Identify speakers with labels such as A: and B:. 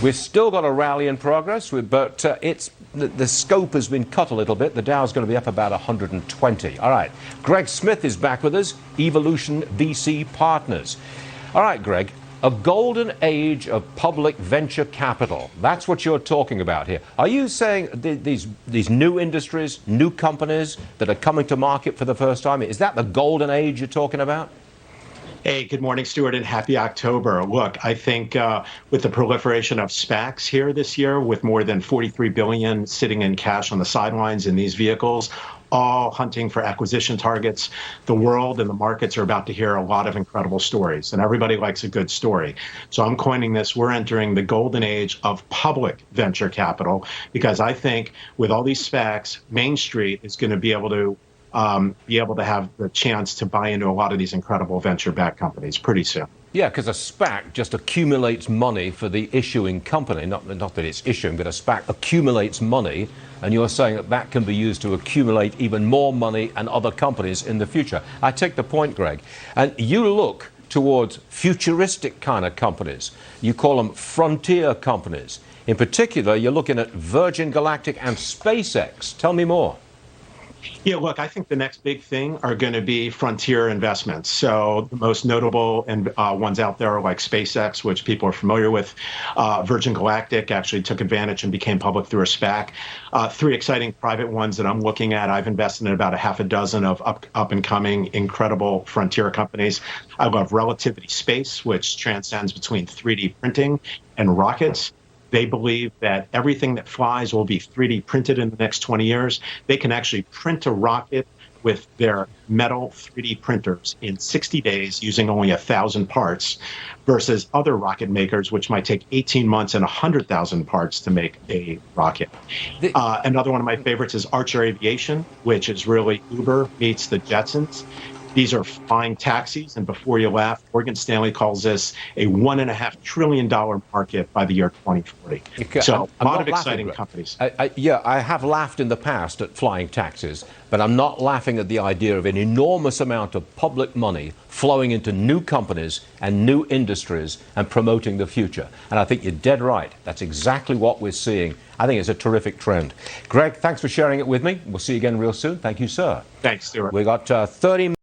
A: We've still got a rally in progress, but the scope has been cut a little bit. The Dow's going to be up about 120. All right. Gregg Smith is back with us, Evolution VC Partners. All right, Gregg, a golden age of public venture capital. That's what you're talking about here. Are you saying these new industries, new companies that are coming to market for the first time, is that the golden age you're talking about?
B: Hey, good morning, Stuart, and happy October. Look, I think with the proliferation of SPACs here this year, with more than 43 billion sitting in cash on the sidelines in these vehicles, all hunting for acquisition targets, the world and the markets are about to hear a lot of incredible stories, and everybody likes a good story. So I'm coining this, we're entering the golden age of public venture capital, because I think with all these SPACs, Main Street is going to be able to have the chance to buy into a lot of these incredible venture-backed companies pretty soon.
A: Yeah, because a SPAC just accumulates money for the issuing company. Not that it's issuing, but a SPAC accumulates money, and you're saying that that can be used to accumulate even more money and other companies in the future. I take the point, Gregg. And you look towards futuristic kind of companies. You call them frontier companies. In particular, you're looking at Virgin Galactic and SpaceX. Tell me more.
B: Yeah, look, I think the next big thing are going to be frontier investments. So the most notable ones out there are like SpaceX, which people are familiar with. Virgin Galactic actually took advantage and became public through a SPAC. Three exciting private ones that I'm looking at. I've invested in about a half a dozen of up and coming incredible frontier companies. I love Relativity Space, which transcends between 3D printing and rockets. They believe that everything that flies will be 3D printed in the next 20 years. They can actually print a rocket with their metal 3D printers in 60 days using only 1,000 parts versus other rocket makers, which might take 18 months and 100,000 parts to make a rocket. Another one of my favorites is Archer Aviation, which is really Uber meets the Jetsons. These are flying taxis, and before you laugh, Morgan Stanley calls this a $1.5 trillion market by the year 2040. So a lot of exciting companies.
A: Yeah, I have laughed in the past at flying taxis, but I'm not laughing at the idea of an enormous amount of public money flowing into new companies and new industries and promoting the future. And I think you're dead right. That's exactly what we're seeing. I think it's a terrific trend. Gregg, thanks for sharing it with me. We'll see you again real soon. Thank you, sir.
B: Thanks, Stuart.
A: We got 30